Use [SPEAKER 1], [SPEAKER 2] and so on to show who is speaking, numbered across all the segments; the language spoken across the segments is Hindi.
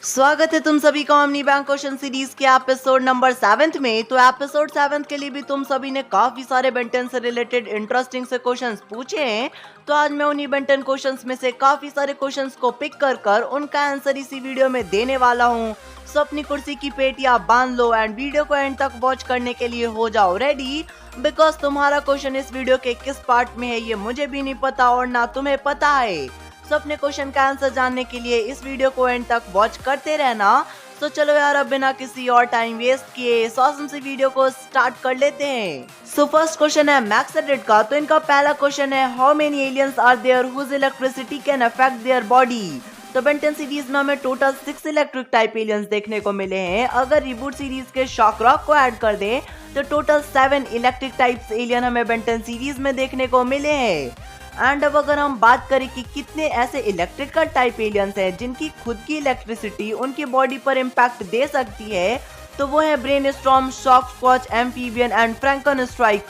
[SPEAKER 1] स्वागत है तुम सभी का ओमनी बैंक क्वेश्चन सीरीज के एपिसोड नंबर 7 में। तो एपिसोड 7 के लिए भी तुम सभी ने काफी सारे बेंटन से रिलेटेड इंटरेस्टिंग से क्वेश्चंस पूछे हैं। तो आज मैं उन्हीं बेंटन क्वेश्चंस में से काफी सारे क्वेश्चंस को पिक कर उनका आंसर इसी वीडियो में देने वाला हूँ। सो अपनी कुर्सी की पेटियां बांध लो एंड वीडियो को एंड तक वॉच करने के लिए हो जाओ रेडी, बिकॉज तुम्हारा क्वेश्चन इस वीडियो के किस पार्ट में है ये मुझे भी नहीं पता और ना तुम्हें पता है। तो अपने क्वेश्चन का आंसर जानने के लिए इस वीडियो को एंड तक वॉच करते रहना। तो चलो यार, अब बिना किसी और टाइम वेस्ट किए इस ऑसम सी वीडियो को स्टार्ट कर लेते हैं। सो फर्स्ट क्वेश्चन है मैक्स एडिट का। तो इनका पहला क्वेश्चन है, how many aliens are there whose electricity can affect their body. तो बेंटन सीरीज में हमें टोटल 6 इलेक्ट्रिक टाइप एलियंस देखने को मिले हैं। अगर रिबूट सीरीज के शॉक रॉक को ऐड कर दें तो टोटल 7 इलेक्ट्रिक टाइप्स एलियन हमें बेंटन सीरीज में देखने को मिले हैं। एंड अब अगर हम बात करें कि कितने ऐसे इलेक्ट्रिकल टाइप एलियंस हैं जिनकी खुद की इलेक्ट्रिसिटी उनकी बॉडी पर इम्पैक्ट दे सकती है, तो वो है ब्रेनस्टॉर्म, शॉकस्कॉच, एम्फीबियन एंड फ्रैंकनस्ट्राइक।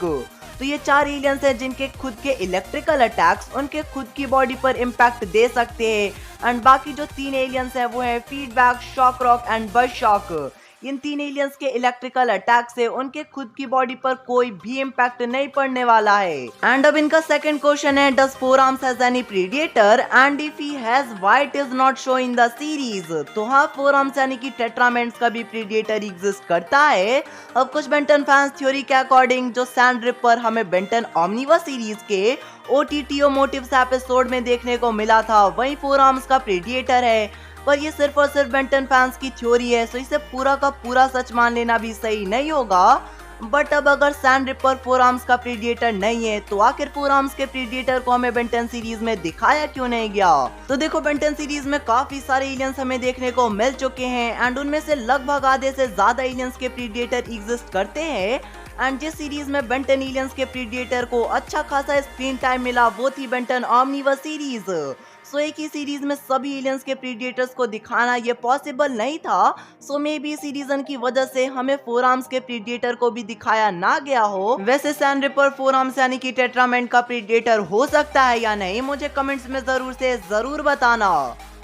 [SPEAKER 1] तो ये 4 एलियंस हैं जिनके खुद के इलेक्ट्रिकल अटैक्स उनके खुद की बॉडी पर इम्पैक्ट दे सकते हैं। एंड बाकी जो 3 एलियंस हैं वो है फीडबैक, शॉक रॉक एंड बज शॉक। इन 3 एलियंस के इलेक्ट्रिकल अटैक से उनके खुद की बॉडी पर कोई भी इम्पैक्ट नहीं पड़ने वाला है। एंड अब इनका सेकंड क्वेश्चन है, does four arms has any predator and if he has why it is not show in the series. तो हाँ, फोर आर्म्स यानी कि टेट्रामेंट्स का भी प्रीडेटर एग्जिस्ट करता है। अब कुछ बेंटन फैंस थ्योरी के अकॉर्डिंग जो सैंड रिपर हमें बेंटन ओमनिवर्स सीरीज के OTTO मोटिव्स एपिसोड में देखने को मिला था, वही फोर आर्म्स का प्रीडेटर है। पर ये सिर्फ और सिर्फ बेंटन फैंस की थ्योरी है, सो इसे पूरा का पूरा सच मान लेना भी सही नहीं होगा। बट अब अगर सैंड रिपर फोर आर्म्स का प्रीडेटर नहीं है तो आखिर फोर आर्म्स के प्रीडेटर को हमें बेंटन सीरीज में दिखाया क्यों नहीं गया। तो देखो, बेंटन सीरीज में काफी सारे एलियंस हमें देखने को मिल चुके हैं एंड उनमें से लगभग आधे से ज्यादा एलियंस के प्रीडेटर एग्जिस्ट करते हैं। एंड जिस सीरीज में बेंटन एलियंस के प्रीडेटर को अच्छा खासा स्क्रीन टाइम मिला वो थी बेंटन ओमनिवर्स सीरीज। सो एक ही सीरीज में सभी एलियंस के प्रीडेटर्स को दिखाना ये पॉसिबल नहीं था। सो मे बी इसी रीजन की वजह से हमें फोर आर्म्स के प्रीडेटर को भी दिखाया ना गया हो। वैसे सैंड रिपर फोर आर्म्स यानी कि टेट्रामेंट का प्रीडेटर हो सकता है या नहीं, मुझे कमेंट्स में जरूर बताना।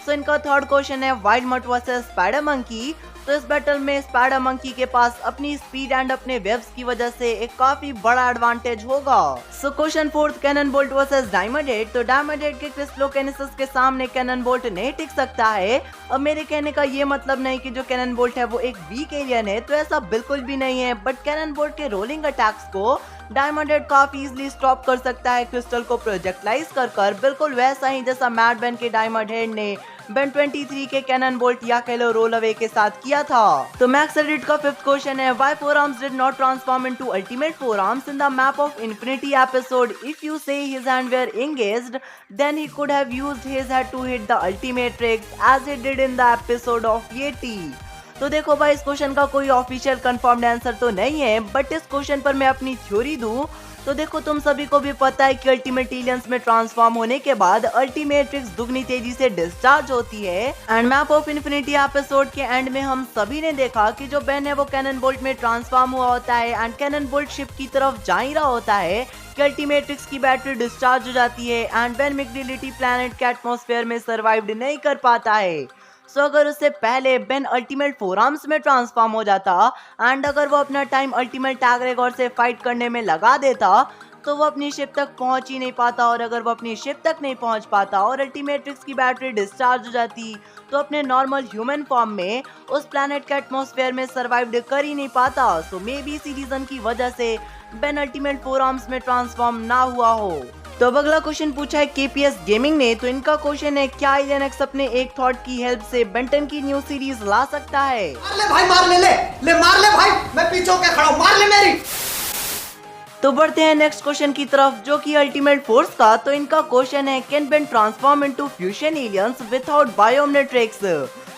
[SPEAKER 1] सो इनका थर्ड क्वेश्चन है, वाइल्ड मट वर्सेस स्पाइडर मंकी। तो इस बैटल में स्पाइडर मंकी के पास अपनी स्पीड एंड अपने वेब्स की वजह से एक काफी बड़ा एडवांटेज होगा। So question fourth, Cannonbolt versus Diamondhead. तो डायमंड हेड के क्रिस्टलोकेनेसिस के सामने कैनन बोल्ट नहीं टिक सकता है। अब मेरे कहने का ये मतलब नहीं कि जो कैनन बोल्ट है वो एक वीक एलियन है, तो ऐसा बिल्कुल भी नहीं है। बट कैनन बोल्ट के रोलिंग अटैक्स को डायमंड हेड काफी इजीली स्टॉप कर सकता है क्रिस्टल को प्रोजेक्टाइज कर बिल्कुल वैसा ही जैसा मैड बैन के डायमंड हेड ने बेन 23 के कैनन बोल्ट या कह लो रोल अवे के साथ किया था। तो मैक्स एडिट का फिफ्थ क्वेश्चन है, why Four Arms did not transform into Ultimate Four Arms in the Map of Infinity episode. If you say his hand were engaged then he could have used his hand to hit the ultimate tricks as he did in the episode of Yeti. तो देखो भाई, इस क्वेश्चन का कोई ऑफिशियल कंफर्म्ड आंसर तो नहीं है, बट इस क्वेश्चन पर मैं अपनी थ्योरी दूं तो देखो, तुम सभी को भी पता है कि अल्टीमेट एलियंस में ट्रांसफॉर्म होने के बाद अल्टीमेट ट्रिक्स दुगनी तेजी से डिस्चार्ज होती है। And map of Infinity episode के एंड में हम सभी ने देखा कि जो बेन है वो कैनन बोल्ट में ट्रांसफॉर्म हुआ होता है एंड कैनन बोल्ट शिप की तरफ जा ही रहा होता है कि अल्टीमेट ट्रिक्स की बैटरी डिस्चार्ज हो जाती है एंड बेन मैग्नेटिक प्लैनेट के एटमॉस्फेयर में सर्वाइव नहीं कर पाता है। सो अगर उससे पहले बेन अल्टीमेट फोर आर्म्स में ट्रांसफॉर्म हो जाता एंड अगर वो अपना टाइम अल्टीमेट टैगरेगोर से फाइट करने में लगा देता तो वो अपनी शिप तक पहुंच ही नहीं पाता, और अगर वो अपनी शिप तक नहीं पहुंच पाता और अल्टीमेट ट्रिक्स की बैटरी डिस्चार्ज हो जाती तो अपने नॉर्मल ह्यूमन फॉर्म में उस प्लैनेट के एटमॉस्फेयर में सर्वाइव कर ही नहीं पाता। सो मे बी इसी रीजन की वजह से बेन अल्टीमेट फोर आर्म्स में ट्रांसफॉर्म ना हुआ हो। तो अब अगला क्वेश्चन पूछा है KPS गेमिंग ने। तो इनका क्वेश्चन है, क्या एलियन एक्स अपने एक थॉट की हेल्प से बेंटन की न्यू सीरीज ला सकता है।
[SPEAKER 2] मार ले भाई, मार ले मार ले भाई, मैं पीछे होके खड़ा हूं, मार ले मेरी।
[SPEAKER 1] तो बढ़ते हैं नेक्स्ट क्वेश्चन की तरफ जो कि अल्टीमेट फोर्स का। तो इनका क्वेश्चन है, can Ben transform into fusion aliens without Biomnitrix.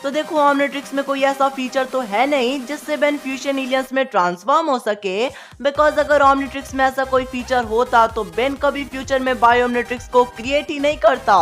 [SPEAKER 1] तो देखो, ओमनिट्रिक्स में कोई ऐसा फीचर तो है नहीं जिससे बेन फ्यूजन एलियंस में ट्रांसफॉर्म हो सके, बिकॉज अगर ओमनिट्रिक्स में ऐसा कोई फीचर होता तो बेन कभी फ्यूचर में बायोमनेट्रिक्स को क्रिएट ही नहीं करता।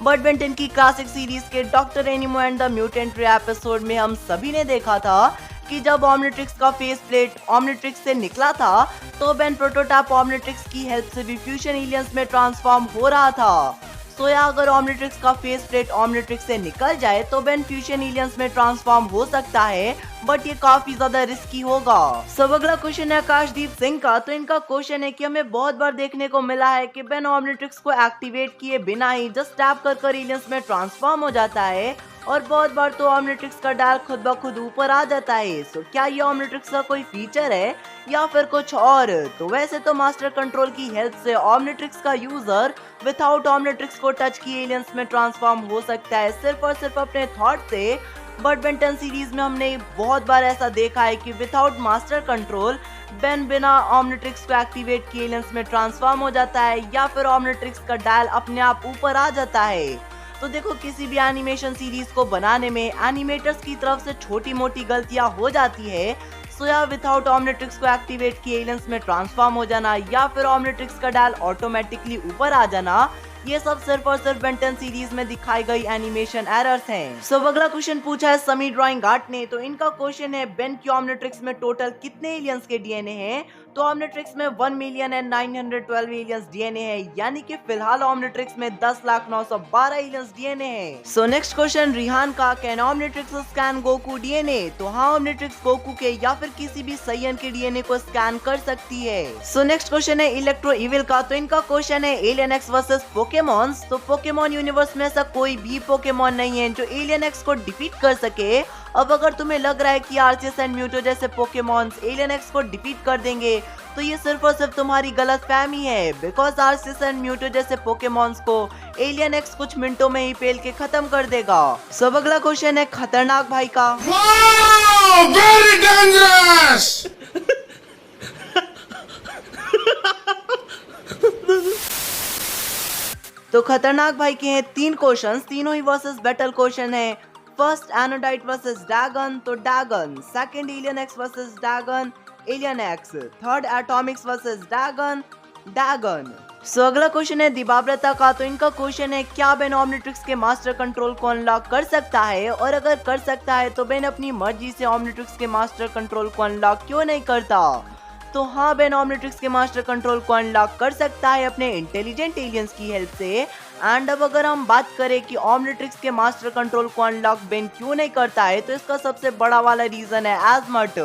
[SPEAKER 1] बट बेंटन की क्लासिक सीरीज के डॉक्टर एनिमो एंड द म्यूटेंट रे एपिसोड में हम सभी ने देखा था कि जब ओमनिट्रिक्स का फेस प्लेट ओमनिट्रिक्स से निकला था तो बेन प्रोटोटाइप ओमनिट्रिक्स की हेल्प से भी फ्यूजन एलियंस में ट्रांसफॉर्म हो रहा था। सोया अगर ओमनिट्रिक्स का फेस प्लेट ओमनिट्रिक्स से निकल जाए तो बेन फ्यूजन एलियंस में ट्रांसफॉर्म हो सकता है, बट ये काफी ज्यादा रिस्की होगा। सब अगला क्वेश्चन है आकाशदीप सिंह का। तो इनका क्वेश्चन है कि हमें बहुत बार देखने को मिला है कि बेन ओमनिट्रिक्स को एक्टिवेट किए बिना ही जस्ट टैप कर एलियंस में ट्रांसफॉर्म हो जाता है, और बहुत बार तो ओमनिट्रिक्स का डायल खुद ब खुद ऊपर आ जाता है। सो क्या ये ओमनिट्रिक्स का कोई फीचर है या फिर कुछ और? तो वैसे तो मास्टर कंट्रोल की हेल्प से ओमनिट्रिक्स का यूजर विदाउट ओमनिट्रिक्स को टच किए एलियंस में ट्रांसफॉर्म हो सकता है, सिर्फ और सिर्फ अपने थॉट से। बट बेन 10 सीरीज में हमने बहुत बार ऐसा देखा है कि विदाउट मास्टर कंट्रोल बेन बिना ओमनिट्रिक्स को एक्टिवेट किए एलियंस में ट्रांसफॉर्म हो जाता है, या फिर ओमनिट्रिक्स का डायल अपने आप ऊपर आ जाता है। तो देखो, किसी भी एनिमेशन सीरीज को बनाने में एनिमेटर्स की तरफ से छोटी मोटी गलतियां हो जाती है। सो या विदाउट ओमनिट्रिक्स को एक्टिवेट किए एलियंस में ट्रांसफॉर्म हो जाना, या फिर ओमनिट्रिक्स का डायल ऑटोमेटिकली ऊपर आ जाना, ये सब सिर्फ और सिर्फ बेन 10 सीरीज में दिखाई गई एनिमेशन एरर्स हैं। सो अगला क्वेश्चन पूछा है समी ड्राइंग आर्ट ने। तो इनका क्वेश्चन है बेन की ओमनिट्रिक्स में टोटल कितने एलियंस के डीएनए हैं? तो ओमनिट्रिक्स में 1,912 एलियंस डीएनए है, यानी कि फिलहाल ओमनिट्रिक्स में 10,912 एलियंस डीएनए है। सो नेक्स्ट क्वेश्चन रिहान का, can Omnitrix scan Goku DNA? तो हाँ, ओमनिट्रिक्स गोकू के या फिर किसी भी सैयन के डीएनए को स्कैन कर सकती है। सो नेक्स्ट क्वेश्चन है इलेक्ट्रो इविल का। तो इनका क्वेश्चन है एलियन एक्स वर्सेस पोकेमॉन्स। तो पोकेमॉन यूनिवर्स में ऐसा कोई भी पोकेमॉन नहीं है जो एलियन एक्स को डिफीट कर सके। अब अगर तुम्हें लग रहा है कि आर्सियस एंड म्यूटो जैसे पोकेमॉन्स एलियन एक्स को डिफीट कर देंगे, तो ये सिर्फ और सिर्फ तुम्हारी गलतफहमी है, बिकॉज आर्सियस एंड म्यूटो जैसे पोकेमॉन्स को एलियन एक्स कुछ मिनटों में ही पेल के खत्म कर देगा। सब अगला क्वेश्चन है खतरनाक भाई का।
[SPEAKER 3] Very dangerous.
[SPEAKER 1] तो खतरनाक भाई के हैं 3 क्वेश्चंस, तीनों ही वर्सेस बैटल क्वेश्चन है। फर्स्ट एनोडाइट वर्सेस ड्रैगन, तो dragon. Second Alien X versus dragon, Alien X. Third Atomix versus dragon, dragon. So अगला क्वेश्चन है दिबाब्रता का। तो इनका क्वेश्चन है क्या बेन ओमनिट्रिक्स के मास्टर कंट्रोल को अनलॉक कर सकता है, और अगर कर सकता है तो बेन अपनी मर्जी से ओमनिट्रिक्स के मास्टर कंट्रोल को अनलॉक क्यों नहीं करता? तो हाँ, बेन ओमनिट्रिक्स के मास्टर कंट्रोल को अनलॉक कर सकता है अपने इंटेलिजेंट एलियंस की हेल्प से। एंड अब अगर हम बात करें कि ओमनिट्रिक्स के मास्टर कंट्रोल को अनलॉक बेन क्यों नहीं करता है, तो इसका सबसे बड़ा वाला रीजन है एजमट।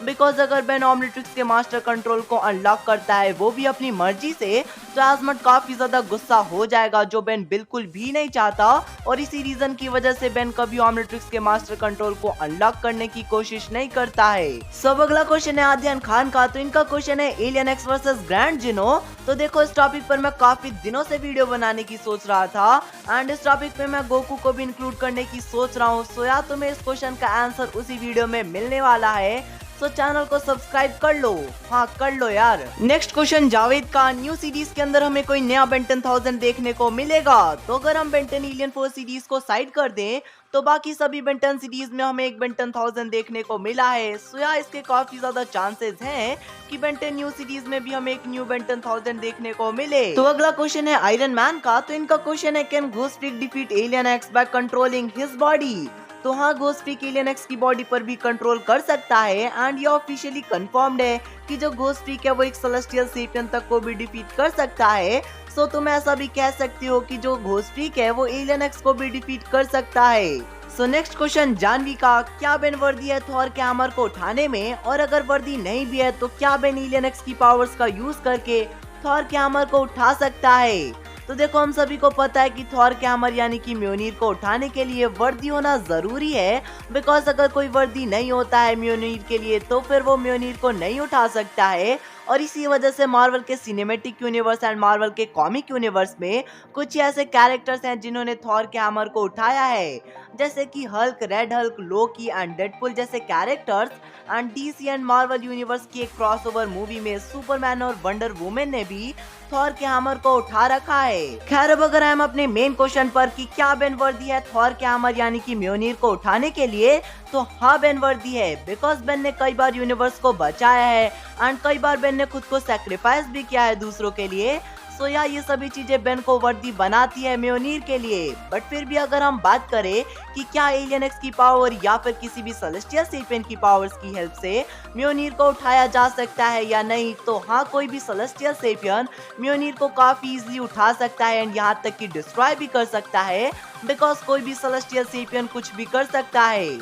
[SPEAKER 1] बिकॉज अगर बेन ओमनिट्रिक्स के मास्टर कंट्रोल को अनलॉक करता है वो भी अपनी मर्जी से, तो एजमट काफी ज्यादा गुस्सा हो जाएगा, जो बेन बिल्कुल भी नहीं चाहता। और इसी रीजन की वजह से बेन कभी ओमनिट्रिक्स के मास्टर कंट्रोल को अनलॉक करने की कोशिश नहीं करता है। सब अगला क्वेश्चन है आद्यान खान का। तो इनका क्वेश्चन है एलियन एक्स वर्सेस ग्रैंड जिनो। तो देखो, इस टॉपिक पर मैं काफी दिनों से वीडियो बनाने की सोच रहा था, एंड इस टॉपिक पे मैं गोकू को भी इंक्लूड करने की सोच रहा हूँ। सो या तुम्हें इस क्वेश्चन का आंसर उसी वीडियो में मिलने वाला है, तो चैनल को सब्सक्राइब कर लो। हाँ, कर लो यार। नेक्स्ट क्वेश्चन जावेद का, न्यू सीरीज के अंदर हमें कोई नया बेन 10,000 देखने को मिलेगा? तो अगर हम बेन 10 एलियन 4 सीरीज को साइड कर दें, तो बाकी सभी बेन 10 सीरीज में हमें एक बेन 10,000 देखने को मिला है। सो या इसके काफी ज्यादा चांसेस हैं कि बेन 10 न्यू सीरीज में भी हमें एक न्यू बेन 10,000 देखने को मिले। तो अगला क्वेश्चन है आयरन मैन का। तो इनका क्वेश्चन है can ghost freak defeat alien x by controlling his body? तो हाँ, घोस्ट फ्रीक एलियन एक्स की बॉडी पर भी कंट्रोल कर सकता है, एंड ये ऑफिशियली कंफर्म्ड है कि जो घोस्ट फ्रीक है वो एक सेलेस्टियल सेपियन तक को भी डिफीट कर सकता है। सो तुम ऐसा भी कह सकती हो कि जो घोस्ट फ्रीक है वो एलियन एक्स को भी डिफीट कर सकता है। सो नेक्स्ट क्वेश्चन जानवी का, क्या बेन वर्दी है थॉर के हैमर को उठाने में, और अगर वर्दी नहीं भी है तो क्या बेन एलियन एक्स की पावर्स का यूज करके थॉर के हैमर को उठा सकता है? तो देखो, हम सभी को पता है कि थॉर के हैमर यानी कि म्योनीर को उठाने के लिए वर्दी होना जरूरी है, बिकॉज अगर कोई वर्दी नहीं होता है म्योनीर के लिए तो फिर वो म्योनीर को नहीं उठा सकता है। और इसी वजह से मार्वल के सिनेमैटिक यूनिवर्स एंड मार्वल के कॉमिक यूनिवर्स में कुछ ऐसे कैरेक्टर्स हैं जिन्होंने थॉर के हैमर को उठाया है, जैसे कि Hulk, red Hulk, Loki and Deadpool जैसे characters. And DC and Marvel universe की एक क्रॉसओवर मूवी में सुपरमैन और वंडर वुमेन ने भी थॉर के हैमर को उठा रखा है। खैर, अब अगर हम अपने मेन क्वेश्चन पर कि क्या बेन वर्दी है थॉर के हैमर यानी कि म्योनीर को उठाने के लिए, तो हाँ, बेन वर्दी है, बिकॉज बेन ने कई बार यूनिवर्स को बचाया है, एंड कई बार बेन ने खुद को सैक्रिफाइस भी किया है दूसरों के लिए। सो या ये सभी चीजें बेन को वर्दी बनाती है म्योनीर के लिए। बट फिर भी अगर हम बात करें कि क्या एलियन एक्स की पावर या फिर किसी भी सेलेस्टियल सेपियन की पावर्स की हेल्प से म्योनीर को उठाया जा सकता है या नहीं, तो हाँ, कोई भी सेलेस्टियल सेपियन म्योनीर को काफी इजीली उठा सकता है एंड यहाँ तक कि डिस्ट्रॉय भी कर सकता है, बिकॉज कोई भी सेलेस्टियल सेपियन कुछ भी कर सकता है।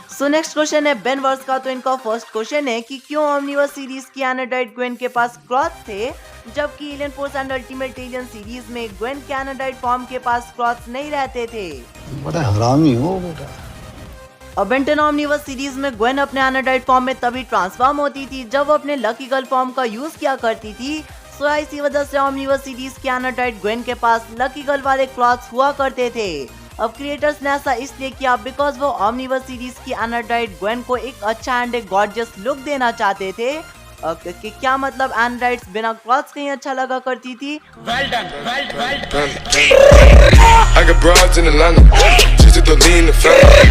[SPEAKER 1] सो नेक्स्ट क्वेश्चन है बेन वर्स का। तो इनका फर्स्ट क्वेश्चन है कि क्यों ओमनिवर्स सीरीज की एनाडाइट ग्वेन के पास क्लॉथ्स थे, जबकि alien force and ultimate alien series में ग्वेन के एनाडाइट फॉर्म के पास क्लॉथ्स नहीं रहते थे।
[SPEAKER 4] बड़ा हरामी हो बेटा।
[SPEAKER 1] अब बेंटन ओमनिवर्स सीरीज में ग्वेन अपने एनाडाइट फॉर्म में तभी ट्रांसफॉर्म होती थी जब वो अपने लकी गर्ल फॉर्म का यूज किया करती थी। सो इसी वजह से ओमनिवर्स सीरीज की एनाडाइट ग्वेन के पास लकी गर्ल वाले क्लॉथ्स हुआ करते थे। अब क्रिएटर्स ने ऐसा इसलिए किया बिकॉज वो ओमनिवर्स सीरीज की एनाडाइट ग्वेन को एक अच्छा एंड एक गॉर्जियस लुक देना चाहते थे। कि क्या मतलब एनाडाइट्स बिना क्लॉथ्स के ही अच्छा लगा करती थी।
[SPEAKER 3] Well done. I got broads in Atlanta, just to lean the family.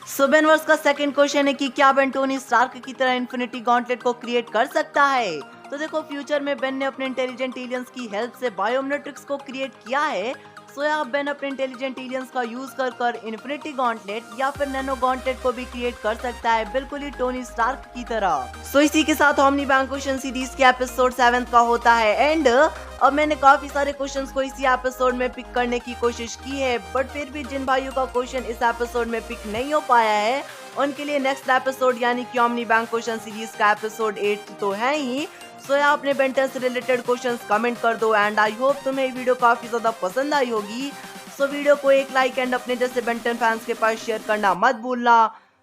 [SPEAKER 1] So Ben verse का सेकंड क्वेश्चन है कि क्या बेन टोनी स्टार्क की तरह इन्फिनिटी गॉन्टलेट को क्रिएट कर सकता है। तो देखो, फ्यूचर में बेन ने अपने इंटेलिजेंट एलियंस की हेल्प से बायोमिनेट्रिक्स को क्रिएट किया है। सो या बेन अपने इंटेलिजेंट एलियंस का यूज कर इन्फिनिटी गॉन्टलेट या फिर नैनो गॉन्टलेट को भी क्रिएट कर सकता है, बिल्कुल ही टोनी स्टार्क की तरह। सो इसी के साथ ओमनी बैंक क्वेश्चन सीरीज के एपिसोड 7 का होता है एंड। अब मैंने काफी सारे क्वेश्चंस को इसी एपिसोड में पिक करने की कोशिश की है, बट फिर भी जिन भाइयों का क्वेश्चन इस एपिसोड में पिक नहीं हो पाया है उनके लिए नेक्स्ट एपिसोड यानी कि ओमनी बैंक क्वेश्चन सीरीज का एपिसोड 8 तो है ही। सो या अपने बेंटन से रिलेटेड क्वेश्चंस कमेंट कर दो एंड आई होप तुम्हें ये वीडियो काफी ज्यादा पसंद आई होगी। सो वीडियो को एक लाइक एंड अपने जैसे बेंटन फैंस के पास शेयर करना मत भूलना।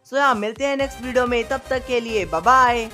[SPEAKER 1] सो या मिलते हैं नेक्स्ट वीडियो में, तब तक के लिए बाय बाय।